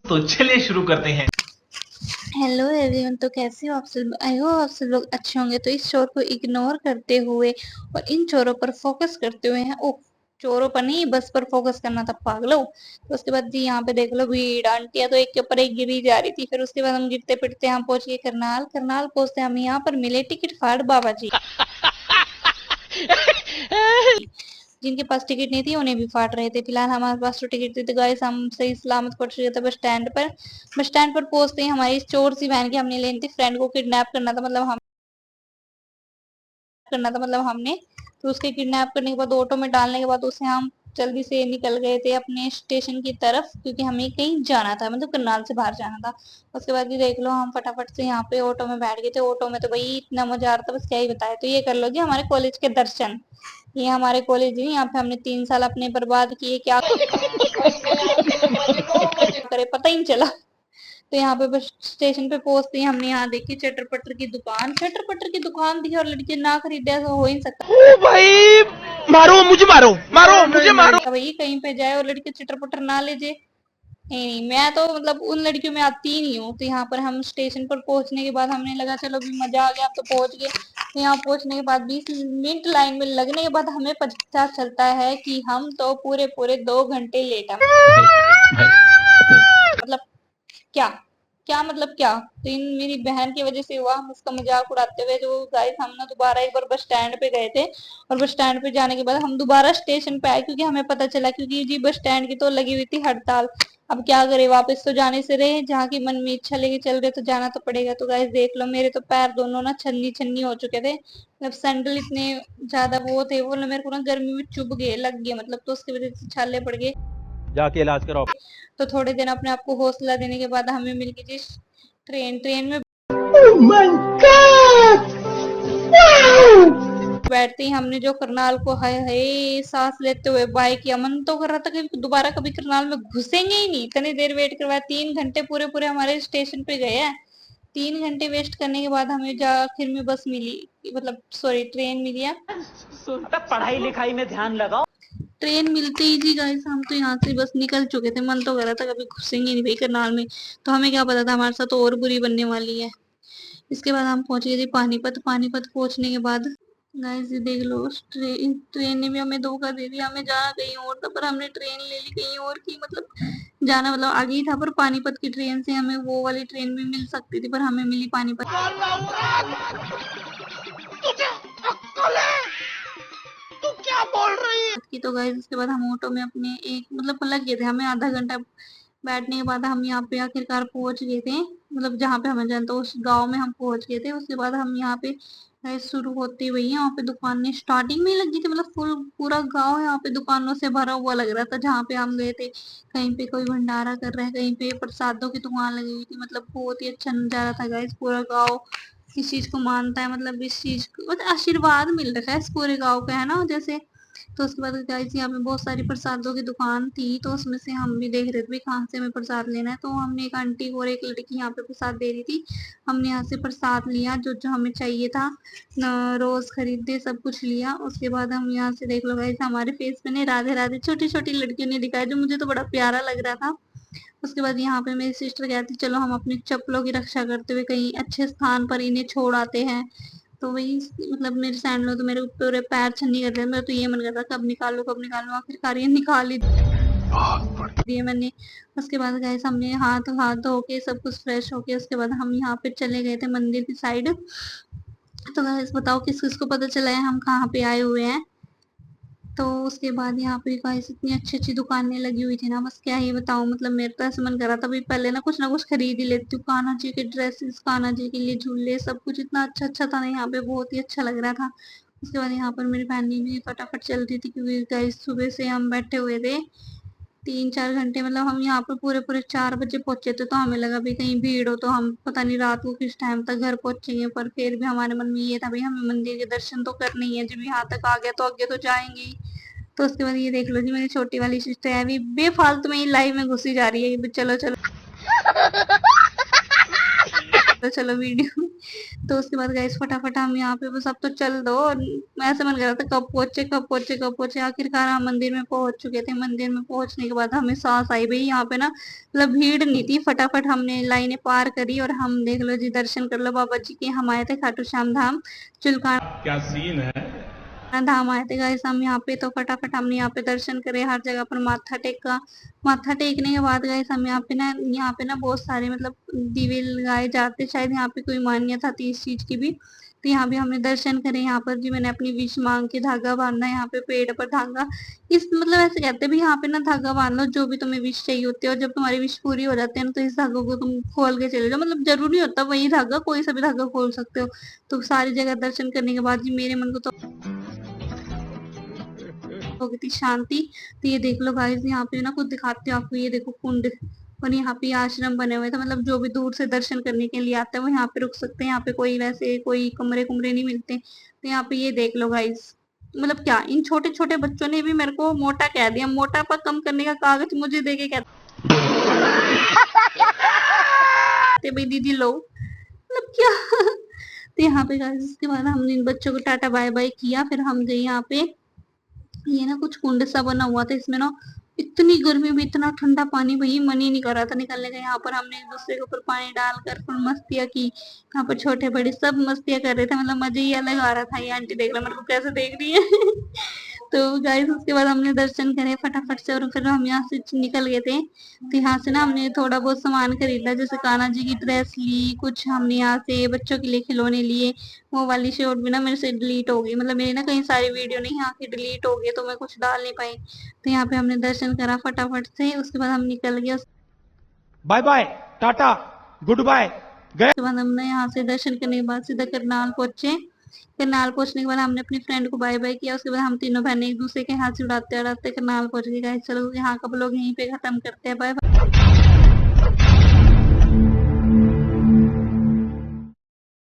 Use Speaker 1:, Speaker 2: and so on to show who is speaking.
Speaker 1: तो चलिए शुरू करते हैं।
Speaker 2: हेलो एवरीवन, तो कैसे हो आप सब। आई होप आप सब लोग अच्छे होंगे। तो इस चोर को इग्नोर करते हुए और इन चोरों पर फोकस करते हुए हैं। ओ, चोरों पर नहीं, बस पर फोकस करना था पागलो। तो उसके बाद जी यहाँ पे देख लो भीड़, आंटियां तो एक के ऊपर एक गिरी जा रही थी। फिर उसके बाद हम गिरते पिटते हम पहुंच गए करनाल। करनाल पहुंचते हम यहाँ पर मिले टिकट फाड़ बाबा जी, जिनके पास टिकट नहीं थी उन्हें भी फाड़ रहे थे। फिलहाल हमारे पास तो टिकट थी। तो गाइस हम सही सलामत पहुंच गए थे बस स्टैंड पर। बस स्टैंड पर पहुंचते ही हमारी चोर सी बहन की हमने लेनी थी, फ्रेंड को किडनैप करना था मतलब हमने। तो उसके किडनैप करने के बाद ऑटो में डालने के बाद उसे हम जल्दी से निकल गए थे अपने स्टेशन की तरफ, क्योंकि हमें कहीं जाना था, मतलब करनाल से बाहर जाना था। उसके बाद ये देख लो हम फटाफट से यहाँ पे ऑटो में बैठ गए थे। ऑटो में तो भाई इतना मजा आ रहा था, बस क्या ही बताए। तो ये कर लो जी हमारे कॉलेज के दर्शन। ये हमारे कॉलेज है, यहाँ पे हमने 3 साल अपने बर्बाद किए, क्या करे पता ही नहीं चला। तो यहाँ पे बस स्टेशन पे पहुंचते ही हमने यहाँ देखी चटर पटर की दुकान। चटर पटर की दुकान थी और लड़की ना खरीदे ऐसा हो ही नहीं सकता।
Speaker 3: ओ भाई, मारो मुझे, मारो मारो मुझे, मारो।
Speaker 2: भाई कहीं पे जाए और लड़की चटर पटर ना ले जाए। नहीं नहीं, मैं तो मतलब उन लड़कियों में आती ही नहीं हूँ। तो यहाँ पर हम स्टेशन पर पहुंचने के बाद हमने लगा चलो भी मजा आ गया, अब तो पहुंच गए। तो यहाँ पहुंचने के बाद 20 मिनट लाइन में लगने के बाद हमें पता चलता है कि हम तो पूरे पूरे 2 घंटे लेट है। मतलब क्या, क्या मतलब क्या। तो इन मेरी बहन की वजह से हुआ। हम उसका मजाक उड़ाते हुए जो गाइस हम ना दोबारा एक बार बस स्टैंड पे गए थे। और बस स्टैंड पे जाने के बाद हम दोबारा स्टेशन पे आए, क्योंकि हमें पता चला, क्योंकि जी बस स्टैंड की तो लगी हुई थी हड़ताल। अब क्या करे, वापस तो जाने से रहे, जहाँ की मन में इच्छा लेके चल रहे तो जाना तो पड़ेगा। तो गाइस देख लो मेरे तो पैर दोनों ना छन्नी छन्नी हो चुके थे, मतलब सैंडल इतने ज्यादा वो थे, वो ना मेरे को ना गर्मी में चुभ गए, लग गए, मतलब तो उसकी वजह से छाले पड़ गए।
Speaker 3: जाके इलाज कराओ।
Speaker 2: तो थोड़े दिन अपने आप को हौसला देने के बाद हमें मिल गई थी ट्रेन। ट्रेन में
Speaker 3: Oh my God!
Speaker 2: बैठते ही हमने जो करनाल को हाय हाय सांस लेते हुए बाय किया। मन तो कर रहा था कि दोबारा कभी करनाल में घुसेंगे ही नहीं। इतनी देर वेट करवाया, 3 घंटे पूरे पूरे हमारे स्टेशन पे गए हैं। 3 घंटे वेस्ट करने के बाद हमें जा आखिर में बस मिली, मतलब सॉरी ट्रेन मिली है।
Speaker 1: पढ़ाई लिखाई में ध्यान लगाओ।
Speaker 2: ट्रेन मिलते ही जी गाइस हम तो यहाँ से बस निकल चुके थे। मन तो कर रहा था कभी घुसेंगे नहीं भाई करनाल में। तो हमें क्या पता था हमारे साथ तो और बुरी बनने वाली है। इसके बाद हम पहुंच गए थे पानीपत। पानीपत पहुंचने के बाद गाइस ये देख लो ट्रेन ने भी हमें धोखा दे दिया। हमें जाना कहीं और था पर हमने ट्रेन ले ली कहीं और की, मतलब जाना मतलब आगे ही था, पर पानीपत की ट्रेन से हमें वो वाली ट्रेन भी मिल सकती थी, पर हमें मिली पानीपत
Speaker 3: क्या बोल रही है?
Speaker 2: की। तो गाइस उसके बाद हम ऑटो में अपने एक मतलब लग गए थे हमें आधा घंटा बैठने के बाद हम यहाँ पे आखिरकार पहुंच गए थे, मतलब जहाँ पे हमें जाना था उस गांव में हम पहुंच गए थे। उसके बाद हम यहाँ पे शुरू होते हुए यहाँ पे दुकानें स्टार्टिंग में ही लगी थी, मतलब फुल पूरा गांव यहाँ पे दुकानों से भरा हुआ लग रहा था जहाँ पे हम गए थे। कहीं पे कोई भंडारा कर रहा है, कहीं पे प्रसादों की दुकान लगी हुई थी, मतलब बहुत ही अच्छा नजारा था गाइस। पूरा गाँव इस चीज को मानता है, मतलब इस चीज को मतलब आशीर्वाद मिल रखा है इस पूरे गाँव का, है ना जैसे। तो उसके बाद गाइस यहाँ पे बहुत सारी प्रसादों की दुकान थी, तो उसमें से हम भी देख रहे थे कहाँ से हमें प्रसाद लेना है। तो हमने एक आंटी को और एक लड़की यहाँ पे प्रसाद दे रही थी। हमने यहाँ से प्रसाद लिया जो जो हमें चाहिए था, रोज खरीदे, सब कुछ लिया। उसके बाद हम यहाँ से देख लो गाइस हमारे फेस पे ने राधे राधे छोटी छोटी लड़कियों ने दिखाया, जो मुझे तो बड़ा प्यारा लग रहा था। उसके बाद यहाँ पे मेरी सिस्टर कहती चलो हम अपनी चप्पलों की रक्षा करते हुए कहीं अच्छे स्थान पर इन्हें छोड़ आते हैं। तो वही मतलब मेरे सैंडलों तो मेरे पूरे पैर छन्नी कर रहे थे। मेरा तो ये मन कर रहा था कब निकालू, आखिरकार ये निकाल ही दिए मैंने। उसके बाद गए हमने हाथ हाथ धो के सब कुछ फ्रेश होके उसके बाद हम यहाँ पे चले गए थे मंदिर की साइड। तो गाइस बताओ किस किस को पता चला है हम कहाँ पे आए हुए हैं। तो उसके बाद यहाँ पे गाइस इतनी अच्छी अच्छी दुकानें लगी हुई थी ना, बस क्या ही बताऊं। मतलब मेरे तो ऐसा मन कर रहा था भाई पहले ना कुछ खरीद ही लेती हूँ। कान्हा जी के ड्रेसेस, कान्हा जी के लिए झूले, सब कुछ इतना अच्छा अच्छा था ना यहाँ पे, बहुत ही अच्छा लग रहा था। उसके बाद यहाँ पर मेरी बहनी भी फटाफट चल रही थी, क्योंकि गाइस सुबह से हम बैठे हुए थे 3-4 घंटे। मतलब हम यहाँ पर पूरे पूरे 4 बजे पहुंचे थे। तो हमें लगा भी कहीं भीड़ हो तो हम पता नहीं रात को किस टाइम तक घर पहुंचेंगे, पर फिर भी हमारे मन में ये था भाई हमें मंदिर के दर्शन तो करने ही है, जब यहाँ तक आ गया तो आगे तो जाएंगे ही। तो उसके बाद ये देख लो जी मेरी छोटी वाली सिस्टर है अभी बेफालतू में ही लाइव में घुसी जा रही है, चलो चलो तो चलो वीडियो में। तो उसके बाद गाइस फटाफट हम यहाँ पे बस अब तो चल दो, और ऐसे मन कर रहा था कब पहुंचे कब पहुंचे कब पहुंचे। आखिरकार हम मंदिर में पहुंच चुके थे। मंदिर में पहुंचने के बाद हमें सांस आई भाई, यहाँ पे ना मतलब भीड़ नहीं थी। फटाफट हमने लाइनें पार करी और हम देख लो जी, दर्शन कर लो बाबा जी के। हम आए थे खाटू श्याम धाम चुलकाना
Speaker 3: क्या सीन है।
Speaker 2: धाम आए थे गाइस हम यहाँ पे। तो फटाफट हमने यहाँ पे दर्शन करे, हर जगह पर माथा टेका। माथा टेकने के बाद गाइस हम यहाँ पे ना बहुत सारे मतलब दीवे लगाए जाते, शायद यहाँ पे कोई मान्यता थी इस चीज की भी। तो यहाँ भी हमने दर्शन करे। यहाँ पर जी मैंने अपनी विश मांग के धागा बांधा, यहाँ पे पेड़ पर धागा, इस मतलब ऐसे कहते हैं भी यहाँ पे ना धागा बांध लो जो भी तुम्हें विश चाहिए होती है, और जब तुम्हारी विश पूरी हो जाती है ना तो इस धागों को तुम खोल के चले जाओ। मतलब जरूरी होता वही धागा, कोई सा भी धागा खोल सकते हो। तो सारी जगह दर्शन करने के बाद जी मेरे मन को तो हो गई थी शांति। तो ये देख लो गाइस, यहाँ पे ना कुछ दिखाती हूँ आपको, ये देखो कुंड, और यहाँ पे आश्रम बने हुए थे। मतलब जो भी दूर से दर्शन करने के लिए आते हैं वो यहाँ पे रुक सकते हैं। यहाँ पे कोई वैसे कोई कमरे कुमरे नहीं मिलते। तो यहाँ पे ये देख लो गाइस, मतलब क्या इन छोटे छोटे बच्चों ने भी मेरे को मोटा कह दिया। मोटापा कम करने का कागज मुझे दे के कहते भाई दीदी लो, मतलब क्या। तो यहाँ पे गाइस इसके बाद हमने इन बच्चों को टाटा बाय बाय किया। फिर हम गए यहाँ पे, ये ना कुछ कुंड सा बना हुआ था, इसमें ना इतनी गर्मी में इतना ठंडा पानी, वही मन ही नहीं कर रहा था निकलने का। यहाँ पर हमने एक दूसरे के ऊपर पानी डालकर फिर मस्तियां की। यहाँ पर छोटे बड़े सब मस्तियां कर रहे थे, मतलब मजे ही अलग आ रहा था। ये आंटी देख लो मेरे को कैसे देख रही है। तो गाइस उसके बाद हमने दर्शन करे फटाफट से, और फिर हम यहाँ से निकल गए थे। तो यहाँ से ना हमने थोड़ा बहुत सामान खरीदा, जैसे कान्हा जी की ड्रेस ली, कुछ हमने यहाँ से बच्चों के लिए खिलौने लिए। वो वाली शॉट भी ना मेरे से डिलीट हो गई, मतलब मेरी ना कई सारी वीडियो नहीं यहाँ की डिलीट हो गई, तो मैं कुछ डाल नहीं पाई। तो यहाँ पे हमने दर्शन करा फटाफट से, उसके बाद हम निकल गए। उसके
Speaker 3: bye bye tata goodbye गए।
Speaker 2: बाद हमने यहाँ से दर्शन करने के बाद सीधा करनाल पहुंचे। करनाल पहुंचने के बाद हमने अपनी फ्रेंड को बाय बाय किया। उसके बाद हम तीनों बहनें एक दूसरे के हाथ से उड़ाते उड़ाते करनाल पहुंच गए। गाइस चलो यहाँ का ब्लॉग यहीं पे खत्म करते हैं, बाय बाय।